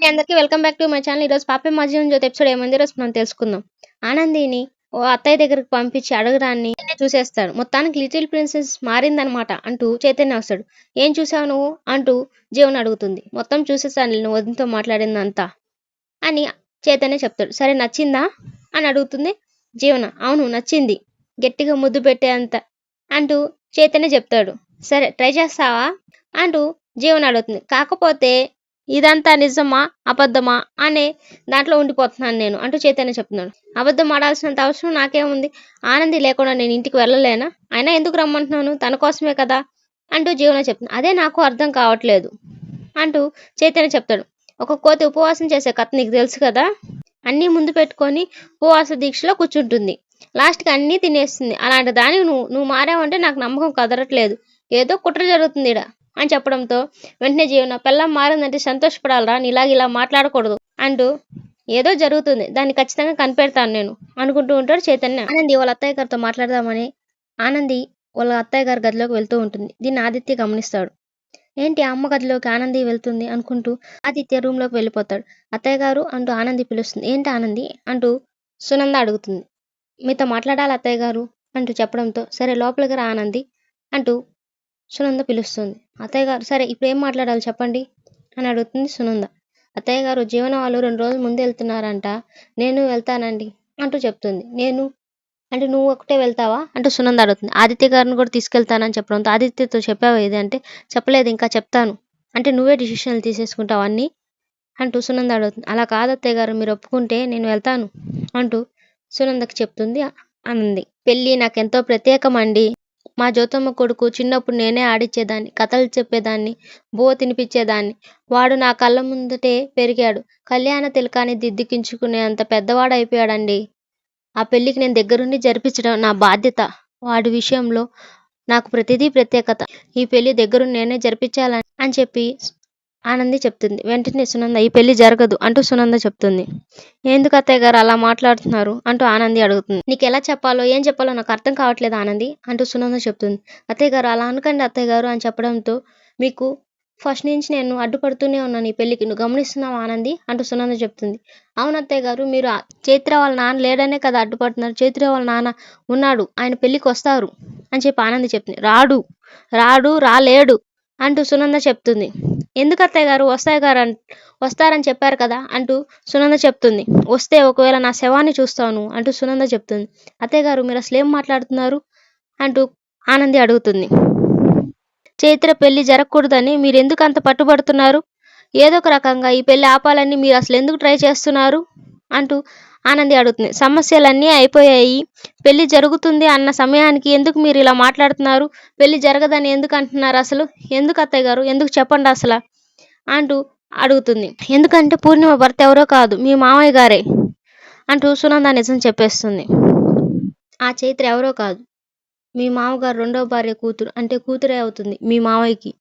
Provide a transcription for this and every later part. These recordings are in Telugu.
అందరికీ welcome back to my channel. ఈరోజు పాపే మా జీవన్ జ్యోతి ఎపిసోడ్ ఏమైంది ఈరోజు మనం తెలుసుకుందాం. ఆనందిని ఓ అత్తయ్య దగ్గరికి పంపించి అడగడాన్ని చూసేస్తాడు. మొత్తానికి లిటిల్ ప్రిన్సెస్ మారిందనమాట అంటూ చైతన్య వస్తాడు. ఏం చూసావు నువ్వు అంటూ జీవన్ అడుగుతుంది. మొత్తం చూసేసాను నువ్వు వదినతో మాట్లాడిందంతా అని చైతన్య చెప్తాడు. సరే నచ్చిందా అని అడుగుతుంది జీవన. అవును నచ్చింది, గట్టిగా ముద్దు పెట్టేంత అంటూ చైతన్య చెప్తాడు. సరే ట్రై చేస్తావా అంటూ జీవన్ అడుగుతుంది. కాకపోతే ఇదంతా నిజమా అబద్ధమా అనే దాంట్లో ఉండిపోతున్నాను నేను అంటూ చైతన్య చెప్తున్నాడు. అబద్ధం ఆడాల్సినంత అవసరం నాకేముంది, ఆనంది లేకుండా నేను ఇంటికి వెళ్ళలేనా, అయినా ఎందుకు రమ్మంటున్నాను, తన కోసమే కదా అంటూ జీవన చెప్తున్నాను. అదే నాకు అర్థం కావట్లేదు అంటూ చైతన్య చెప్తాడు. ఒక కోతి ఉపవాసం చేసే కథ నీకు తెలుసు కదా, అన్నీ ముందు పెట్టుకొని ఉపవాస దీక్షలో కూర్చుంటుంది, లాస్ట్కి అన్నీ తినేస్తుంది. అలాంటి దానికి నువ్వు మారావంటే నాకు నమ్మకం కదరట్లేదు, ఏదో కుట్ర జరుగుతుంది ఇడ అని చెప్పడంతో వెంటనే జీవన పెళ్ళం మారిందంటే సంతోషపడాలరా, ఇలా మాట్లాడకూడదు అంటూ ఏదో జరుగుతుంది, దాన్ని ఖచ్చితంగా కనిపెడతాను నేను అనుకుంటూ ఉంటాడు చైతన్య. ఆనంది వాళ్ళ అత్తయ్య గారితో మాట్లాడదామని ఆనంది వాళ్ళ అత్తయ్య గారి గదిలోకి వెళ్తూ ఉంటుంది. దీన్ని ఆదిత్య గమనిస్తాడు. ఏంటి అమ్మ గదిలోకి ఆనంది వెళ్తుంది అనుకుంటూ ఆదిత్య రూమ్లోకి వెళ్ళిపోతాడు. అత్తయ్య గారు అంటూ ఆనంది పిలుస్తుంది. ఏంటి ఆనంది అంటూ సునంద అడుగుతుంది. మీతో మాట్లాడాలి అత్తయ్య గారు అంటూ చెప్పడంతో సరే లోపలికి రా ఆనంది అంటూ సునంద పిలుస్తుంది. అత్తయ్య గారు సరే ఇప్పుడు ఏం మాట్లాడాలి చెప్పండి అని అడుగుతుంది సునంద. అత్తయ్య గారు జీవన వాళ్ళు 2 రోజుల ముందు వెళ్తున్నారంట, నేను వెళ్తానండి అంటూ చెప్తుంది. నేను అంటే నువ్వు ఒకటే వెళ్తావా అంటూ సునంద అడుగుతుంది. ఆదిత్య గారిని కూడా తీసుకెళ్తానని చెప్పడంతో ఆదిత్యతో చెప్పావు ఇది అంటే చెప్పలేదు, ఇంకా చెప్తాను అంటే నువ్వే డిసిషన్లు తీసేసుకుంటావు అన్నీ అంటూ సునంద అడుగుతుంది. అలా కాదు అత్తయ్య గారు, మీరు ఒప్పుకుంటే నేను వెళ్తాను అంటూ సునందకి చెప్తుంది ఆనంది. పెళ్ళి నాకెంతో ప్రత్యేకమండి, మా జ్యోతమ్మ కొడుకు చిన్నప్పుడు నేనే ఆడిచ్చేదాన్ని, కథలు చెప్పేదాన్ని, తినిపించేదాన్ని, వాడు నా కళ్ళ ముందటే పెరిగాడు, కళ్యాణ తిలకాన్ని దిద్దికించుకునే అంత పెద్దవాడైపోయాడండి. ఆ పెళ్ళికి నేను దగ్గరుండి జరిపించడం నా బాధ్యత, వాడి విషయంలో నాకు ప్రతిదీ ప్రత్యేకత, ఈ పెళ్లి దగ్గరుండి నేనే జరిపించాలని అని చెప్పి ఆనంది చెప్తుంది. వెంటనే సునంద ఈ పెళ్లి జరగదు అంటూ సునంద చెప్తుంది. ఎందుకు అత్తయ్య గారు అలా మాట్లాడుతున్నారు అంటూ ఆనంది అడుగుతుంది. నీకు ఎలా చెప్పాలో ఏం చెప్పాలో నాకు అర్థం కావట్లేదు ఆనంది అంటూ సునంద చెప్తుంది. అత్తయ్య గారు అలా అనకండి అత్తయ్య గారు అని చెప్పడంతో మీకు ఫస్ట్ నుంచి నేను అడ్డుపడుతూనే ఉన్నాను ఈ పెళ్లికి, నువ్వు గమనిస్తున్నావు ఆనంది అంటూ సునంద చెప్తుంది. అవును అత్తయ్య గారు, మీరు చైత్ర వాళ్ళ నాన్న లేడనే కదా అడ్డుపడుతున్నారు, చైత్ర వాళ్ళ నాన్న ఉన్నాడు, ఆయన పెళ్లికి వస్తారు అని చెప్పి ఆనంది చెప్తుంది. రాలేడు అంటూ సునంద చెప్తుంది. ఎందుకు అత్తయ్య గారు వస్తారని చెప్పారు కదా అంటూ సునంద చెప్తుంది. వస్తే ఒకవేళ నా శవాన్ని చూస్తాను అంటూ సునంద చెప్తుంది. అత్తయ్య గారు మీరు అసలు ఏం మాట్లాడుతున్నారు అంటూ ఆనంది అడుగుతుంది. చైత్ర పెళ్లి జరగకూడదని మీరు ఎందుకు అంత పట్టుబడుతున్నారు, ఏదో ఒక రకంగా ఈ పెళ్లి ఆపాలని మీరు అసలు ఎందుకు ట్రై చేస్తున్నారు అంటూ ఆనంది అడుగుతుంది. సమస్యలన్నీ అయిపోయాయి, పెళ్లి జరుగుతుంది అన్న సమయానికి ఎందుకు మీరు ఇలా మాట్లాడుతున్నారు, పెళ్లి జరగదని ఎందుకు అంటున్నారు, అసలు ఎందుకు అత్తయ్య గారు, ఎందుకు చెప్పండి అసలు అంటూ అడుగుతుంది. ఎందుకంటే పూర్ణిమ భర్త ఎవరో కాదు మీ మామయ్య గారే అంటూ సునంద నిజం చెప్పేస్తుంది. ఆ చైత్ర ఎవరో కాదు, మీ మామగారు 2వ భార్య కూతురు, అంటే కూతురే అవుతుంది మీ మామయ్యకి,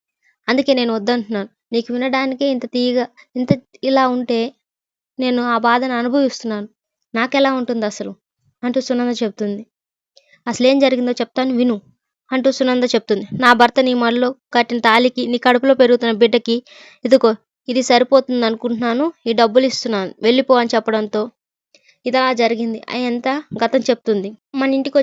అందుకే నేను వద్దంటున్నాను. నీకు వినడానికే ఇంత ఇలా ఉంటే నేను ఆ బాధను అనుభవిస్తున్నాను, నాకెలా ఉంటుంది అసలు అంటూ సునంద చెప్తుంది. అసలేం జరిగిందో చెప్తాను విను అంటూ సునంద చెప్తుంది. నా భర్త నీ మడిలో కట్టిన తాలికి, నీ కడుపులో పెరుగుతున్న బిడ్డకి ఇదిగో ఇది సరిపోతుంది అనుకుంటున్నాను, ఈ డబ్బులు ఇస్తున్నాను వెళ్ళిపో అని చెప్పడంతో ఇదలా జరిగింది ఎంత గతం చెప్తుంది. మన ఇంటికి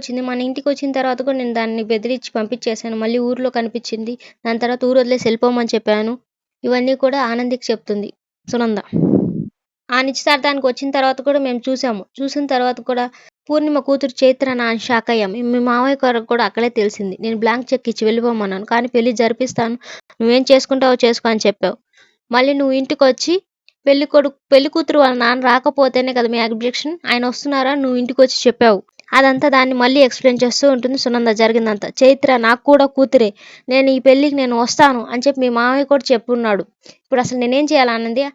వచ్చిన తర్వాత కూడా నేను దాన్ని బెదిరించి పంపించేశాను, మళ్ళీ ఊర్లో కనిపించింది, దాని తర్వాత ఊరు వదిలేసి వెళ్ళిపోమని చెప్పాను, ఇవన్నీ కూడా ఆనందికి చెప్తుంది సునంద. ఆ నిశ్చితార్థానికి వచ్చిన తర్వాత కూడా మేము చూసిన తర్వాత కూడా పూర్ణిమ కూతురు చైత్ర నా షాక్ అయ్యాం, మీ మామయ్య గారు కూడా అక్కడే తెలిసింది, నేను బ్లాంక్ చెక్ ఇచ్చి వెళ్ళిపోమన్నాను, కానీ పెళ్లి జరిపిస్తాను, నువ్వేం చేసుకుంటావో చేసుకో అని చెప్పావు, మళ్ళీ నువ్వు ఇంటికి వచ్చి పెళ్లి కూతురు వాళ్ళ నాన్న రాకపోతేనే కదా మీ అబ్జెక్షన్, ఆయన వస్తున్నారా నువ్వు ఇంటికి వచ్చి చెప్పావు, అదంతా దాన్ని మళ్ళీ ఎక్స్ప్లెయిన్ చేస్తూ ఉంటుంది సునంద జరిగిందంతా. చైత్ర నాకు కూడా కూతురే, నేను ఈ పెళ్లికి నేను వస్తాను అని చెప్పి మీ మామయ్య కూడా చెప్పున్నాడు, ఇప్పుడు అసలు నేనేం చేయాలి ఆనంది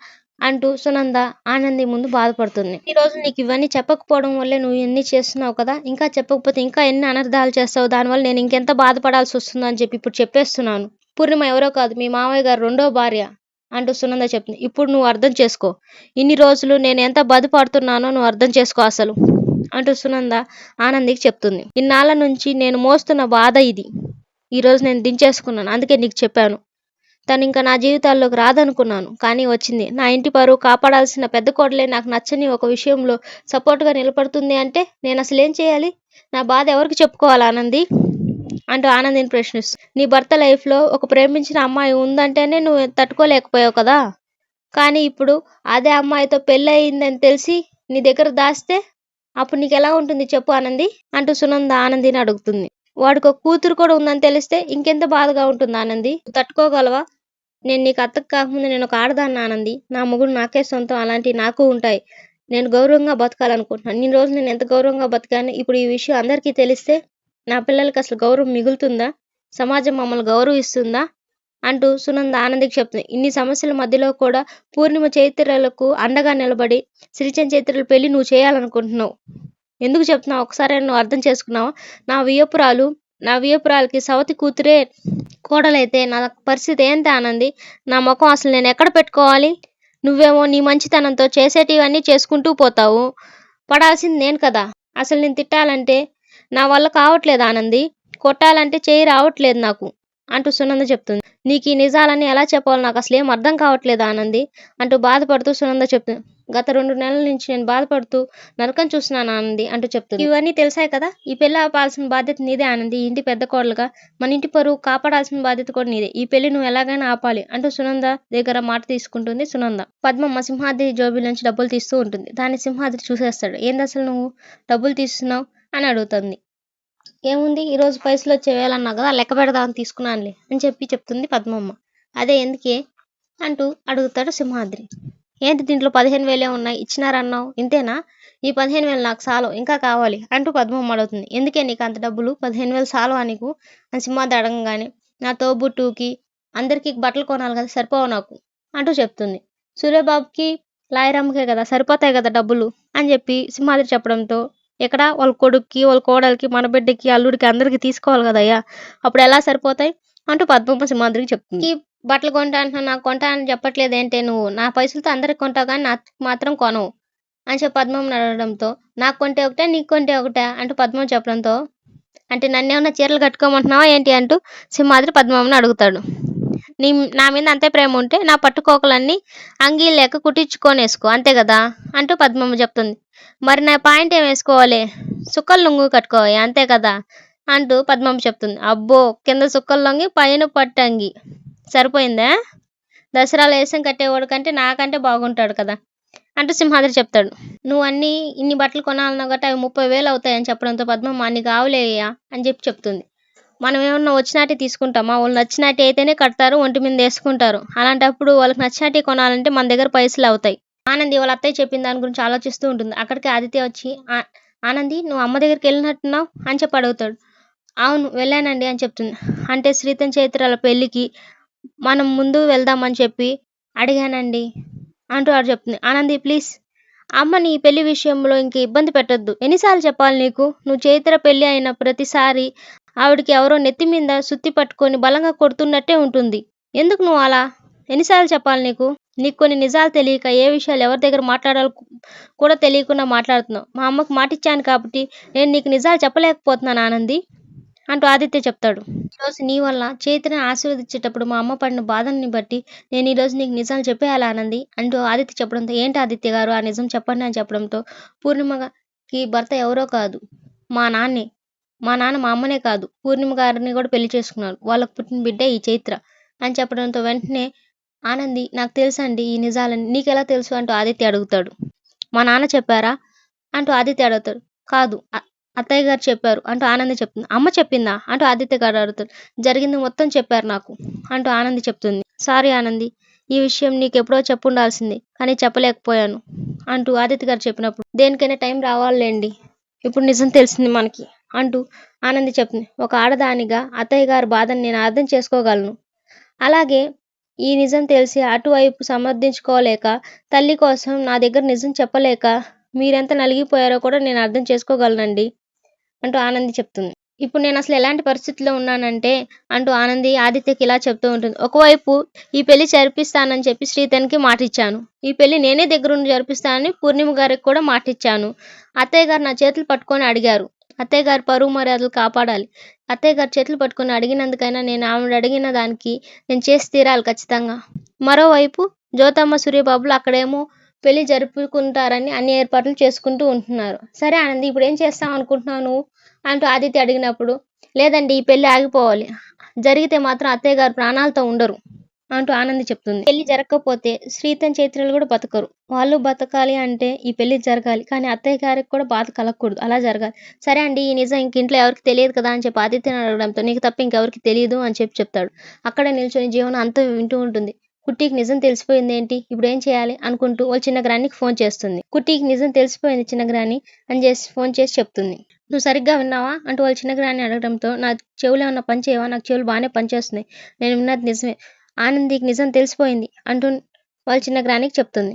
అంటూ సునంద ఆనంది ముందు బాధపడుతుంది. ఈ రోజు నీకు ఇవన్నీ చెప్పకపోవడం వల్లే నువ్వు ఎన్ని చేస్తున్నావు కదా, ఇంకా చెప్పకపోతే ఇంకా ఎన్ని అనర్థాలు చేస్తావు, దానివల్ల నేను ఇంకెంత బాధపడాల్సి వస్తుందో అని చెప్పి ఇప్పుడు చెప్పేస్తున్నాను. పూర్ణిమ ఎవరో కాదు మీ మామయ్య గారు 2వ భార్య అంటూ సునంద చెప్తుంది. ఇప్పుడు నువ్వు అర్థం చేసుకో, ఇన్ని రోజులు నేను ఎంత బాధపడుతున్నానో నువ్వు అర్థం చేసుకో అసలు అంటూ సునంద ఆనందికి చెప్తుంది. ఇన్నాళ్ళ నుంచి నేను మోస్తున్న బాధ ఇది, ఈరోజు నేను దించేసుకున్నాను, అందుకే నీకు చెప్పాను, తను ఇంకా నా జీవితాల్లోకి రాదనుకున్నాను. కానీ వచ్చింది. నా ఇంటి పరువు కాపాడాల్సిన పెద్ద కోడలే నాకు నచ్చని ఒక విషయంలో సపోర్ట్‌గా నిలబడుతుంది అంటే నేనసలేం చేయాలి? నా బాధ ఎవరికి చెప్పుకోవాలి ఆనంది? అంటూ ఆనందిని ప్రశ్నిస్తుంది. నీ భర్త లైఫ్‌లో ఒక ప్రేమించిన అమ్మాయి ఉందంటేనే నువ్వు తట్టుకోలేకపోయావు కదా! కానీ ఇప్పుడు అదే అమ్మాయితో పెళ్లయిందని తెలిసి నీ దగ్గర దాస్తే అప్పుడు నీకెలా ఉంటుంది చెప్పు ఆనంది? అంటూ సునంద ఆనందిని అడుగుతుంది. వాడికొక కూతురు కూడా ఉందని తెలిస్తే ఇంకెంత బాధగా ఉంటుంది ఆనంది? నువ్వు తట్టుకోగలవా? నేను నీకు అత్తకి కాకముందు నేనొక ఆడదాన్ని ఆనంది. నా మొగుడు నాకే సొంతం. అలాంటివి నాకు ఉంటాయి. నేను గౌరవంగా బతకాలనుకుంటున్నాను. ఇన్ని రోజులు నేను ఎంత గౌరవంగా బతికాను. ఇప్పుడు ఈ విషయం అందరికీ తెలిస్తే నా పిల్లలకి అసలు గౌరవం మిగులుతుందా? సమాజం మమ్మల్ని గౌరవిస్తుందా? అంటూ సునంద ఆనందికి చెప్తుంది. ఇన్ని సమస్యల మధ్యలో కూడా పూర్ణిమ చైత్రలకు అండగా నిలబడి శ్రీచంద్ చైత్రల పెళ్లి నువ్వు చేయాలనుకుంటున్నావు. ఎందుకు చెప్తున్నావు? ఒకసారైనా నువ్వు అర్థం చేసుకున్నావా? నా వియ్యపురాలికి సవతి కూతురే కోడలైతే నా పరిస్థితి ఏంటి ఆనంది? నా మొఖం అసలు నేను ఎక్కడ పెట్టుకోవాలి? నువ్వేమో నీ మంచితనంతో చేసేటివన్నీ చేసుకుంటూ పోతావు. పడాల్సింది నేను కదా! అసలు నేను తిట్టాలంటే నా వల్ల కావట్లేదు ఆనంది. కొట్టాలంటే చెయ్యి రావట్లేదు నాకు అంటూ సునంద చెప్తుంది. నీకు ఈ నిజాలన్నీ ఎలా చెప్పాలో నాకు అసలేం అర్థం కావట్లేదు ఆనంది అంటూ బాధపడుతూ సునంద చెప్తుంది. గత 2 నెలల నుంచి నేను బాధపడుతూ నరకం చూస్తున్నాను ఆనంది అంటూ చెప్తుంది. ఇవన్నీ తెలిసాయి కదా! ఈ పెళ్లి ఆపాల్సిన బాధ్యత నీదే ఆనంది. ఈ ఇంటి పెద్ద కోడలుగా మన ఇంటి పరువు కాపాడాల్సిన బాధ్యత కూడా నీదే. ఈ పెళ్లి నువ్వు ఎలాగైనా ఆపాలి అంటూ సునంద దగ్గర మాట తీసుకుంటుంది సునంద. పద్మమ్మ సింహాద్రి జోబీ నుంచి డబ్బులు తీస్తూ ఉంటుంది. దాన్ని సింహాద్రి చూసేస్తాడు. ఏందసలు నువ్వు డబ్బులు తీస్తున్నావు అని అడుగుతుంది. ఏముంది ఈరోజు పైసలు వచ్చే వేళన్నావు కదా లెక్క పెడదామని తీసుకున్నానులే అని చెప్తుంది పద్మమ్మ. అదే ఎందుకే అంటూ అడుగుతాడు సింహాద్రి. ఏంటి దీంట్లో 15,000 ఉన్నాయి ఇచ్చినారన్నావు ఇంతేనా? ఈ 15,000 నాకు సాలవు ఇంకా కావాలి అంటూ పద్మమ్మ అడుగుతుంది. ఎందుకే నీకు అంత డబ్బులు? 15,000 సాలవా నీకు అని సింహాద్రి అడగంగానే నా తోబుట్టుకి అందరికీ బట్టలు కొనాలి కదా సరిపోవు నాకు అంటూ చెప్తుంది. సూర్యబాబుకి లాయరమ్మకే కదా సరిపోతాయి కదా డబ్బులు అని చెప్పి సింహాద్రి చెప్పడంతో ఎక్కడ వాళ్ళ కొడుక్కి వాళ్ళ కోడలికి మన బిడ్డకి అల్లుడికి అందరికి తీసుకోవాలి కదయ్యా అప్పుడు ఎలా సరిపోతాయి అంటూ పద్మమ్మ సింహాద్రికి చెప్తుంది. ఈ బట్టలు కొంటా అంటున్నా నాకు కొంటా అని చెప్పట్లేదు ఏంటే నువ్వు? నా పైసలతో అందరికి కొంటావు కానీ నాకు మాత్రం కొనవు అని చెప్పి పద్మమ్మని అడగడంతో నాకు కొంటే ఒకటే నీకు కొంటే ఒకటే అంటూ పద్మమ్మ చెప్పడంతో అంటే నన్నేమన్నా చీరలు కట్టుకోమంటున్నావా ఏంటి అంటూ సింహాద్రి పద్మమ్మని అడుగుతాడు. నా మీద అంతే ప్రేమ ఉంటే నా పట్టుకోకలన్నీ అంగీలు లేక కుట్టించుకొనేసుకో అంతే కదా అంటూ పద్మమ్మ చెప్తుంది. మరి నా పాయింట్ ఏం వేసుకోవాలి? సుక్కలు లొంగు కట్టుకోవాలి అంతే కదా అంటూ పద్మమ్మ చెప్తుంది. అబ్బో కింద సుక్కలు లొంగి పైన పట్టంగి సరిపోయిందా? దసరాలో వేసం కట్టేవాడు కంటే నాకంటే బాగుంటాడు కదా అంటూ సింహాద్రి చెప్తాడు. నువ్వు ఇన్ని బట్టలు కొనాలన్నా గట్ట అవి 30,000 అవుతాయని చెప్పడంతో పద్మమ్మ అన్ని కావులేయ్యా అని చెప్తుంది. మనం ఏమన్నా వచ్చినట్టు తీసుకుంటామా? వాళ్ళు నచ్చినట్టు అయితేనే కడతారు ఒంటి మీద వేసుకుంటారు. అలాంటప్పుడు వాళ్ళకి నచ్చినట్టు కొనాలంటే మన దగ్గర పైసలు అవుతాయి. ఆనంది వాళ్ళ అత్తయ్య చెప్పిన దాని గురించి ఆలోచిస్తూ ఉంటుంది. అక్కడికి ఆదిత్య వచ్చి ఆనంది నువ్వు అమ్మ దగ్గరికి వెళ్ళినట్టున్నావు అని చెప్పి అడుగుతాడు. అవును వెళ్ళానండి అని చెప్తుంది. అంటే శ్రీచంద్ చైత్రల పెళ్ళికి మనం ముందు వెళ్దామని చెప్పి అడిగానండి అంటూ ఆడు చెప్తుంది. ఆనంది ప్లీజ్ అమ్మని ఈ పెళ్లి విషయంలో ఇంక ఇబ్బంది పెట్టొద్దు. ఎన్నిసార్లు చెప్పాలి నీకు? నువ్వు చైత్ర పెళ్లి అయిన ప్రతిసారి ఆవిడికి ఎవరో నెత్తి మీద సుత్తి పట్టుకొని బలంగా కొడుతున్నట్టే ఉంటుంది. ఎందుకు నువ్వు అలా? ఎన్నిసార్లు చెప్పాలి నీకు? నీకు కొన్ని నిజాలు తెలియక ఏ విషయాలు ఎవరి దగ్గర మాట్లాడాలో కూడా తెలియకుండా మాట్లాడుతున్నావు. మా అమ్మకు మాటిచ్చాను కాబట్టి నేను నీకు నిజాలు చెప్పలేకపోతున్నాను ఆనంది అంటూ ఆదిత్య చెప్తాడు. ఈరోజు నీ వల్ల చైత్రని ఆశీర్వదించేటప్పుడు మా అమ్మ పడిన బాధని బట్టి నేను ఈరోజు నీకు నిజాలు చెప్పేయాలి ఆనంది అంటూ ఆదిత్య చెప్పడంతో ఏంటి ఆదిత్య గారు ఆ నిజం చెప్పండి అని చెప్పడంతో పూర్ణిమకి భర్త ఎవరో కాదు మా నాన్నే. మా నాన్న మా అమ్మనే కాదు పూర్ణిమ గారిని కూడా పెళ్లి చేసుకున్నారు. వాళ్ళకు పుట్టిన బిడ్డే ఈ చైత్ర అని చెప్పడంతో వెంటనే ఆనంది నాకు తెలుసండి ఈ నిజాలని. నీకెలా తెలుసు అంటూ ఆదిత్య అడుగుతాడు. మా నాన్న చెప్పారా అంటూ ఆదిత్య అడుగుతాడు. కాదు అత్తయ్య గారు చెప్పారు అంటూ ఆనంది చెప్తుంది. అమ్మ చెప్పిందా అంటూ ఆదిత్య గారు అడుగుతాడు. జరిగింది మొత్తం చెప్పారు నాకు అంటూ ఆనంది చెప్తుంది. సారీ ఆనంది ఈ విషయం నీకు ఎప్పుడో చెప్పుండాల్సింది కానీ చెప్పలేకపోయాను అంటూ ఆదిత్య గారు చెప్పినప్పుడు దేనికైనా టైం రావాలండి ఇప్పుడు నిజం తెలిసింది మనకి అంటూ ఆనంది చెప్తుంది. ఒక ఆడదానిగా అత్తయ్య గారి బాధని నేను అర్థం చేసుకోగలను. అలాగే ఈ నిజం తెలిసి అటువైపు సమర్థించుకోలేక తల్లి కోసం నా దగ్గర నిజం చెప్పలేక మీరెంత నలిగిపోయారో కూడా నేను అర్థం చేసుకోగలనండి అంటూ ఆనంది చెప్తుంది. ఇప్పుడు నేను అసలు ఎలాంటి పరిస్థితిలో ఉన్నానంటే అంటూ ఆనంది ఆదిత్యకి ఇలా చెప్తూ ఉంటుంది. ఒకవైపు ఈ పెళ్లి జరిపిస్తానని చెప్పి శ్రీతన్కి మాట ఇచ్చాను. ఈ పెళ్లి నేనే దగ్గరుండి జరిపిస్తానని పూర్ణిమ గారికి కూడా మాట ఇచ్చాను. అత్తయ్య గారు నా చేతులు పట్టుకొని అడిగారు అత్తయ్య గారి పరువు మర్యాదలు కాపాడాలి. అత్తయ్య గారు చేతులు పట్టుకొని అడిగినందుకైనా నేను ఆవిడ అడిగిన దానికి నేను చేసి తీరాలి ఖచ్చితంగా. మరోవైపు జ్యోతమ్మ, సూర్యబాబులు అక్కడేమో పెళ్లి జరుపుకుంటారని అన్ని ఏర్పాట్లు చేసుకుంటూ ఉంటున్నారు. సరే ఆనంది, ఇప్పుడు ఏం చేస్తాం అనుకుంటున్నావు నువ్వు అంటూ ఆదిత్య అడిగినప్పుడు, లేదండి ఈ పెళ్లి ఆగిపోవాలి. జరిగితే మాత్రం అత్తయ్య గారు ప్రాణాలతో ఉండరు అంటూ ఆనంది చెప్తుంది. పెళ్లి జరగకపోతే శ్రీతన్ చైత్రలు కూడా బతకరు. వాళ్ళు బతకాలి అంటే ఈ పెళ్లి జరగాలి. కానీ అత్తయ్య గారికి కూడా బాధ కలగకూడదు. అలా జరగాలి. సరే అండి, ఈ నిజం ఇంక ఇంట్లో ఎవరికి తెలియదు కదా అని చెప్పి ఆదిత్యని అడగడంతో, నీకు తప్ప ఇంకెవరికి తెలియదు అని చెప్పి చెప్తాడు. అక్కడే నిల్చొని జీవన అంతా వింటూ ఉంటుంది. కుట్టికి నిజం తెలిసిపోయింది ఏంటి, ఇప్పుడు ఏం చేయాలి అనుకుంటూ వాళ్ళ చిన్న గ్రానికి ఫోన్ చేస్తుంది. కుట్టికి నిజం తెలిసిపోయింది చిన్న గ్రాని అని చేసి ఫోన్ చేసి చెప్తుంది. నువ్వు సరిగ్గా విన్నావా అంటూ వాళ్ళ చిన్న గ్రాని అడగడంతో, నా చెవులు ఏమన్నా పని చేయవా, నాకు చెవులు బాగానే పనిచేస్తున్నాయి, నేను విన్నది నిజమే, ఆనందికి నిజం తెలిసిపోయింది అంటూ వాళ్ళ చిన్న గ్రానికి చెప్తుంది.